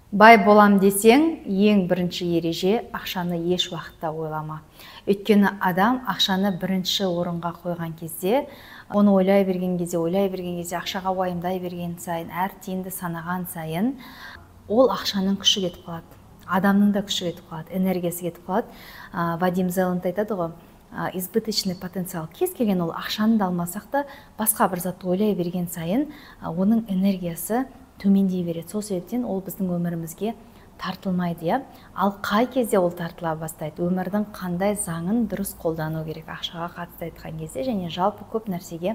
Бай болам десең, ең бірінші ереже ақшаны еш уақытта ойлама. Өйткені адам ақшаны бірінші орынға қойған кезде, оны ойлай берген кезде, ақшаға уайымдай берген сайын, әр тиынды санаған сайын, ол ақшаның күші кетіп қалады. Адамның да күші кетіп қалады, энергиясы кетіп қалады. Вадим Зеланд айтады ғой, избыточный потенциал. Кез келген ол ақшаны да алмасақ та, басқа бір затты ойлай берген сайын, оның энергиясы төмендей береді. Сол себептен ол біздің өмірімізге тартылмайды, иә. Ал қай кезде ол тартыла бастайды? Өмірдің қандай заңын дұрыс қолдану керек? Ақшаға қатысты айтқан кезде және жалпы көп нәрсеге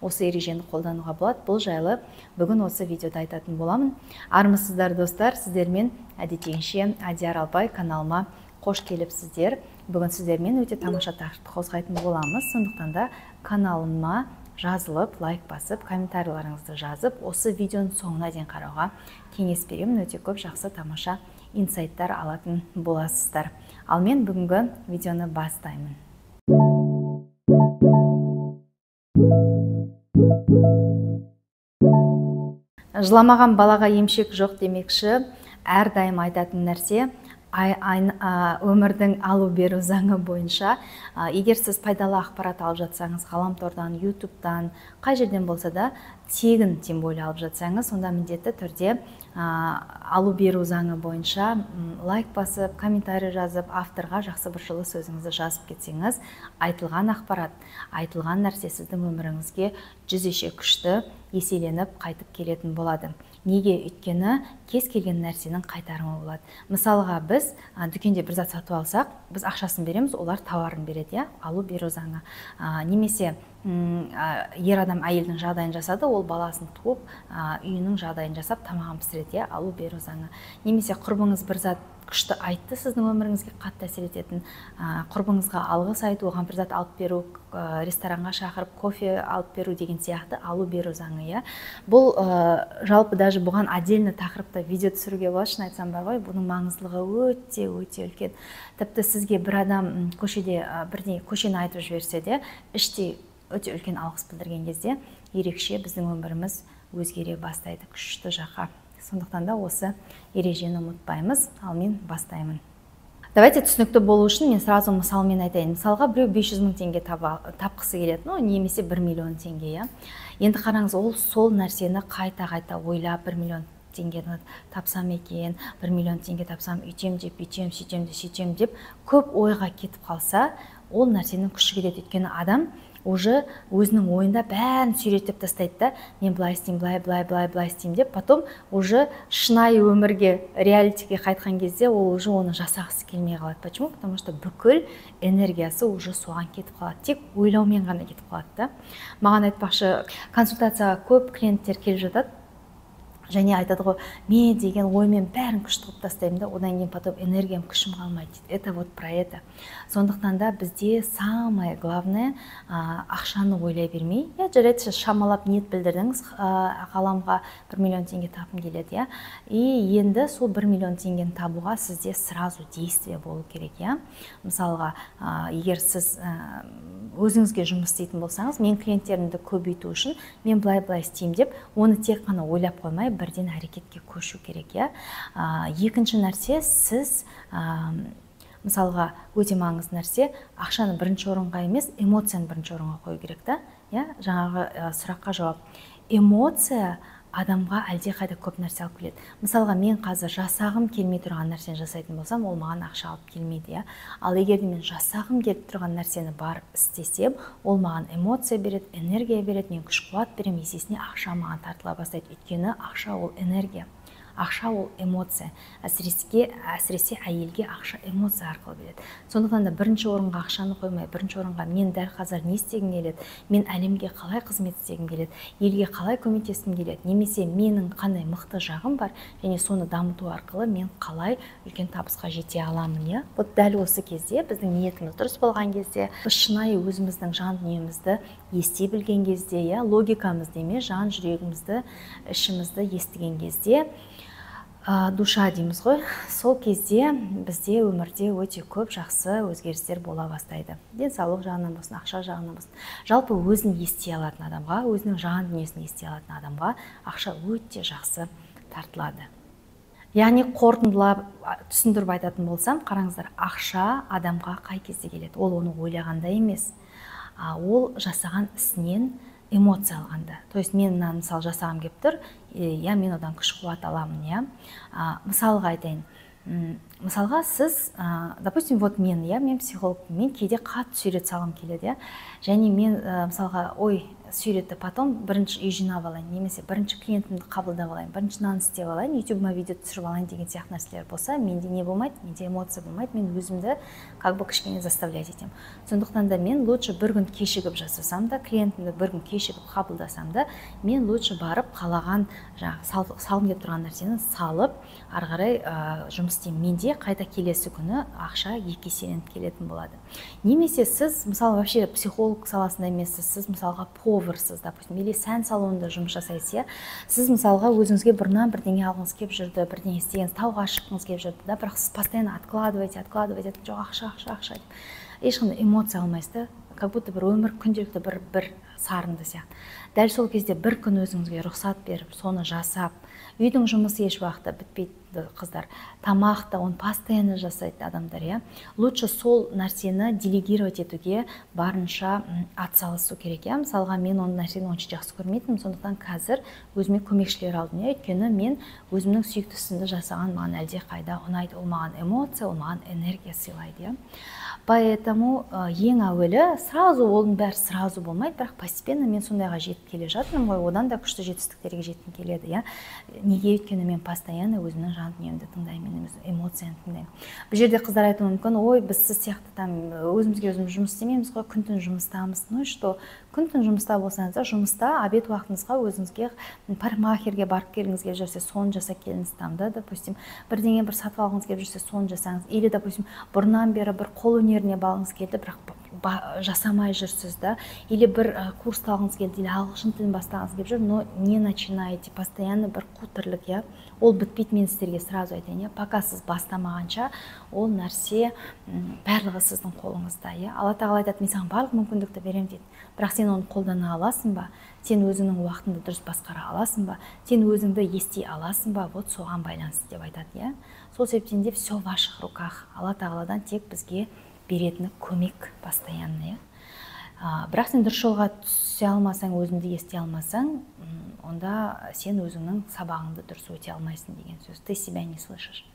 осы ережені қолдануға болады. Бұл жайлы бүгін осы видеода айтатын боламын. Армысыздар достар, сіздермен әдеттегенше Адияр Алпай каналыма қош келіпсіздер. Бүгін сіздермен өте тамаша тақырыпты қозғайтын боламыз. Сондықтан да каналыма жазылып, лайк басып, комментарийларыңызды жазып, осы видеоның соңына дейін қарауға кеңес беремін. Өте көп жақсы тамаша инсайттар алатын боласыздар. Ал мен бүгінгі видеоны бастаймын. Жыламаған балаға емшек жоқ демекші, әрдайым айтатын нәрсе өмірдің алу беру заңы бойынша, егер сіз пайдалы ақпарат алып жатсаңыз, ғаламтордан, ютубтан, қай жерден болса да тегін, тем более алып жатсаңыз, сонда міндетті түрде алу беру заңы бойынша лайк басып, комментарий жазып, авторға жақсы бір жылы сөзіңізді жазып кетсеңіз, айтылған ақпарат, айтылған нәрсе сіздің өміріңізге 100 есе күшті еселеніп қайтып келетін болады. Неге? Өйткені кез келген нәрсенің қайтарымы болады. Мысалға біз дүкенде бір зат сатып алсақ, біз ақшасын береміз, олар тауарын береді, алу беру заңы. Немесе ер адам әйелдің жағдайын жасады, ол баласын туып, үйінің жағдайын жасап, тамағын пісіреді, алу беру заңы. Немесе құрбыңыз бір зат күшті айтты, сіздің өміріңізге қатты әсер ететін, құрбыңызға алғыс айту, оған бір зат алып беру, ресторанға шақырып кофе алып беру деген сияқты алу беру заңы. Бұл жалпы даже бұған отдельно тақырыпта видео түсіруге болады, шын айтсам бар ғой, бұның маңыздылығы өте үлкен. Тіпті сізге бір адам көшеде бірдеңе көшені айтып жіберсе де, іштей өте үлкен алғыс білдірген кезде ерекше біздің өміріміз өзгере бастайды күшті жаққа. Сондықтан да осы ережені ұмытпаймыз. Ал мен бастаймын. Давайте түсінікті болу үшін мен сразу мысалмен айтайын. Мысалға біреу 500 мың теңге тапқысы келеді, немесе 1 миллион теңге. Енді қараңыз, ол сол нәрсені қайта ойлап, 1 миллион теңгені тапсам екен, 1 миллион теңге тапсам, үйтем деп, бүйтем, сөйтем деп көп ойға кетіп қалса, ол нәрсенің күші кетеді. Өйткені адам уже өзінің ойында бәрін сүйретіп тастайды да, мен былай істеймін, былай істеймін деп, потом уже шынайы өмірге, реалитиге қайтқан кезде ол уже оны жасағысы келмей қалады. Почему? Потому что бүкіл энергиясы уже соған кетіп қалады. Тек ойлаумен ғана кетіп қалады да. Маған айтпақшы, консультацияға көп клиенттер келіп жатады. Және айтады ғой, мен деген оймен бәрін күшті қылып тастаймын да, одан кейін потом энергиям, күшім қалмайды. Это вот про это. Сондықтан да бізде самое главное ақшаны ойлай бермей. Жарайды, сіз шамалап ниет білдірдіңіз, ғаламға 1 миллион теңге тапқым келеді. И енді сол 1 миллион теңгені табуға сізде сразу действие болу керек. Мысалға, егер сіз өзіңізге жұмыс істейтін болсаңыз, мен клиенттерімді көбейту үшін мен былай істеймін деп, оны тек қана ойлап қоймай, бірден әрекетке көшу керек. Екінші нәрсе, сіз мысалға өте маңызды нәрсе, ақшаны бірінші орынға емес, эмоцияны бірінші орынға қою керек та. Жаңағы сұраққа жауап. Эмоция адамға әлдеқайда көп нәрсе алып келеді. Мысалға, мен қазір жасағым келмей тұрған нәрсені жасайтын болсам, ол маған ақша алып келмейді. Ал егер де мен жасағым келіп тұрған нәрсені барып істесем, ол маған эмоция береді, энергия береді, мен күш-қуат беремін, есесіне ақша маған тартыла бастайды. Өйткені ақша ол энергия. Ақша ол эмоция. Әсіресе әйелге ақша эмоция арқылы береді. Сондықтан да бірінші орынға ақшаны қоймай, бірінші орынға мен дәл қазір не істегім келеді, мен әлемге қалай қызмет істегім келеді, елге қалай көмектескім келеді, немесе менің қандай мықты жағым бар, және соны дамыту арқылы мен қалай үлкен табысқа жете аламын. Вот дәл осы кезде, біздің ниетіміз дұрыс болған кезде, біз шынайы өзіміздің жан дүниемізді ести білген кезде, логикамызды емес, жан жүрегімізді, ішімізді естіген кезде, душа дейміз ғой, сол кезде бізде өмірде өте көп жақсы өзгерістер бола бастайды. Денсаулық жағынан болсын, ақша жағынан болсын. Жалпы өзін ести алатын адамға, өзінің жан дүниесін ести алатын адамға ақша өте жақсы тартылады. Яғни қорытындылап түсіндіріп айтатын болсам, қараңыздар, ақша адамға қай кезде келеді? Ол оны ойлағанда емес, ол жасаған ісінен эмоция алғанда. То есть мен мынаны мысалы жасағым келіп тұр, я мен одан күш қуат аламын, я. Мысалға айтайын. Мысалға сіз, допустим, вот мен психолог, мен кейде қатты сурет салғым келеді, және мен мысалға суретті потом бірінші үй жинап алайын, немесе бірінші клиентімді қабылдап алайын, бірінші мынаны істеп алайын, ютубыма видео түсіріп алайын деген сияқты нәрселер болса, менде не болмайды, менде эмоция болмайды, мен өзімді как бы кішкене заставлять етемін. Сондықтан да мен лучше бір күн кешігіп жасасам да, клиентімді бір күн кешігіп қабылдасам да, мен лучше барып қалаған салғым келіп тұрған нәрсені салып, ары қарай жұмыс істеймін. Менде қайта келесі күні ақша екі еселеніп келетін болады. Немесе сіз, мысалы, вообще психолог саласында емессіз, сіз мысалға поварсыз, допустим, или сән салонында жұмыс жасайсыз, сіз мысалға өзіңізге бұрыннан бірдеңе алғыңыз келіп жүрді, бірдеңе істегенсіз, тауға шыққыңыз келіп жүрді, бірақ сіз постоянно откладываете, жоқ, ақша деп. Ешқандай эмоция алмайсыз да, как будто бір өмір күнделікті бір сарынды сияқты. Дәл сол кезде бір күн өзіңізге рұқсат беріп, соны жасап, үйдің жұмысы еш уақытта бітпейді, қыздар. Тамақ та оны постоянно жасайды адамдар, Лучше сол нәрсені делегировать етуге барынша атсалысу керек, Мысалға, мен оны нәрсені онша жақсы көрмейтінмін, сондықтан қазір өзіме көмекшілер алдым, Өйткені мен өзімнің сүйікті ісімді жасаған маған әлде қайда ұнайды, ол маған эмоция, ол маған энергия сыйлайды, Поэтому ең әуелі сразу оның бәрі сразу болмайды, бірақ постепенно мен сондайға жетіп келе жатырмын ғой, одан да күшті жетістіктерге жеткім келеді, Неге? Өйткені мен постоянно өзімнің жан дүниемді тыңдаймын, эмоцияны тыңдаймын. Бұл жерде қыздар айтуы мүмкін, біз сіз сияқты өзімізге өзіміз жұмыс істемейміз ғой, күн-түн жұмыстамыз. Ну что, күн-түн жұмыста болсаңыз, жұмыста обед уақытыңызға өзіңізге парикмахерге барып келгіңіз келіп жүрсе, соны жасап келіңіз, допустим, бірдеңе бір сатып алғыңыз келіп жүрсе, соны жасаңыз. Или, допустим, бұрыннан бері бір қол өнеріне балғыңыз келді, бірақ жасамай жүрсіз, или бір курс алғыңыз келді, или ағылшын тілін бастағыңыз келіп жүр, но не начинаете, постоянно бір қу тірлік, ол бітпейді. Мен сіздерге сразу айтайын, пока сіз бастамағанша, ол нәрсе барлығы сіздің қолыңызда, Алла тағала айтады, мен саған барлық мүмкіндікті беремін дейді, бірақ сен оны қолдана аласың ба, сен өзіңнің уақытыңды дұрыс басқара аласың ба, сен өзіңді ести аласың ба, вот соған байланысты деп айтады, Сол себептен де все в ваших руках. Алла тағаладан тек бізге беретіні көмек постоянно, Бірақ сен дұрыс жолға түсе алмасаң, өзіңді ести алмасаң, онда сен өзіңнің сабағыңды дұрыс өте алмайсың деген сөз. Ты себя не слышишь.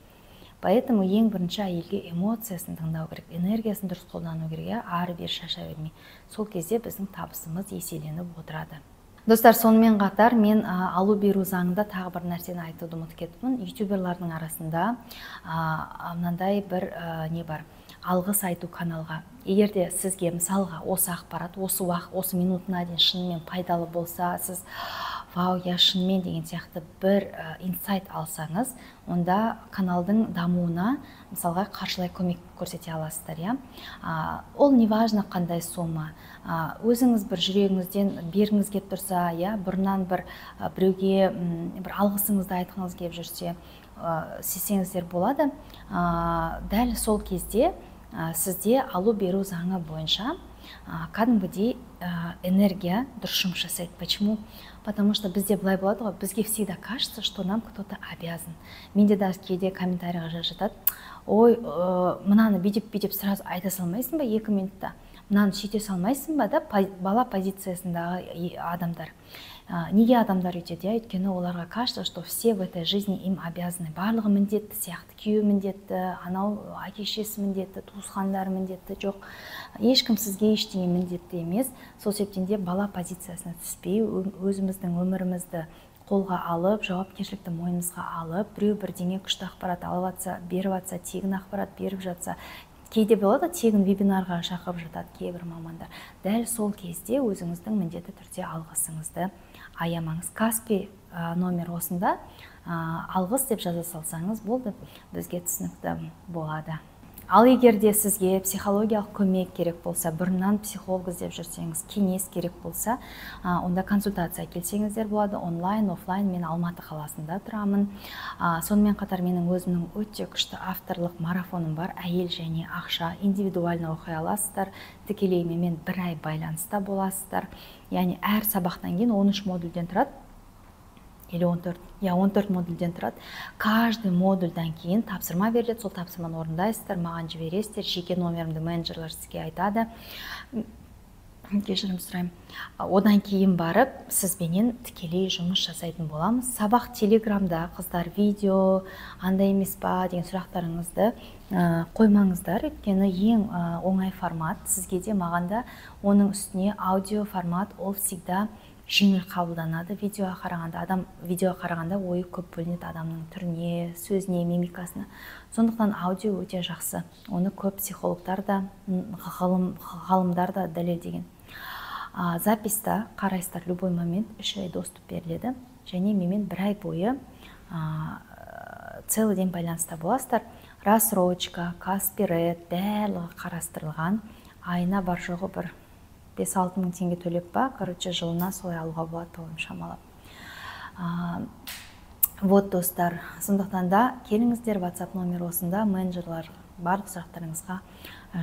Поэтому ең бірінші әйелге эмоциясын тыңдау керек, энергиясын дұрыс қолдану керек, ары-бері шаша бермей. Сол кезде біздің табысымыз еселеніп отырады. Достар, сонымен қатар мен алу беру заңында тағы бір нәрсені айтуды ұмытып кеттім. Ютуберлардың арасында мынандай бір не бар, алғыс айту каналға. Егер де сізге мысалға осы ақпарат, осы минутына дейін шынымен пайдалы болса, сіз вау, шынымен деген сияқты бір инсайт алсаңыз, онда каналдың дамуына мысалға қаржылай көмек көрсете аласыздар, Ол не важно қандай сумма. Өзіңіз бір жүрегіңізден бергіңіз келіп тұрса, бұрыннан біреуге бір алғысыңызды айтқыңыз келіп жүрсе, сезсеңіздер болады. Дәл сол кезде сізде алу беру заңы бойынша кәдімгідей энергия дұрыс жұмыс жасайды. Почему? Потому что бізде былай болады ғой, бізге всегда кажется, что нам кто-то обязан. Менде даже кейде комментарийға жатады, мынаны бүйтіп сразу айта салмайсың ба 2 минутта, мынаны сөйте салмайсың ба, бала позициясындағы адамдар. Неге адамдар өйтеді? Өйткені оларға кажется, что все в этой жизни им обязаны. Барлығы міндетті сияқты, күйеуі міндетті, анау әке-шешесі міндетті, туысқандары міндетті, жоқ. Ешкім сізге ештеңе міндетті емес. Сол себептен де бала позициясына түспей, өзіміздің өмірімізді қолға алып, жауапкершілікті мойнымызға алып, біреу бірдеңе күшті ақпарат алып жатса, беріп жатса, тегін ақпарат беріп жатса, кейде болады, тегін вебинарға шақырып жатады кейбір мамандар. Дәл сол кезде өзіңіздің міндетті түрде алғысыңызды аямаңыз. Каспи номер осында, алғыс деп жаза салсаңыз болды, бізге түсінікті болады. Ал егер де сізге психологиялық көмек керек болса, бұрыннан психолог іздеп жүрсеңіз, кеңес керек болса, онда консультация келсеңіздер болады, онлайн, офлайн. Мен Алматы қаласында тұрамын. Сонымен қатар менің өзімнің өте күшті авторлық марафоным бар, әйел және ақша, индивидуально оқи аласыздар, тікелей мен 1 ай байланыста боласыздар. Яғни әр сабақтан кейін 13 модульден тұрады. или 14, 14 модульден тұрады. Каждый модульдан кейін тапсырма беріледі, сол тапсырманы орындайсыздар, маған жібересіздер, жеке номерімді менеджерлер сізге айтады. Кешірім сұраймын. Одан кейін барып сізбенен тікелей жұмыс жасайтын боламыз. Сабақ телеграмда қыздар видео андай емес па деген сұрақтарыңызды қоймаңыздар, өйткені ең оңай формат сізге де маған да, оның үстіне аудио формат, ол всегда жеңіл қабылданады. Видеоға қарағанда ойы көп бөлінеді адамның түріне, сөзіне, мимикасына. Сондықтан аудио өте жақсы. Оны көп психологтар да, ғалымдар да дәлелдеген. Записта қарайсыздар, любой момент 3 ай доступ беріледі, және менімен 1 ай бойы целый день байланыста боласыздар. Рассрочка, Каспирет барлығы қарастырылған. Айына бар жоғы бір 5-6 мың теңге төлеп ба, короче, жылына солай алуға болады, ойым шамалап. Вот, достар, сондықтан да келіңіздер, WhatsApp номер осында, менеджерлар барлық сұрақтарыңызға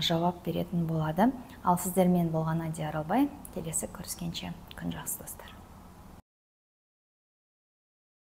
жауап беретін болады. Ал сіздермен болған Надия Аралбай, келесі көріскенше күн жақсы, достар.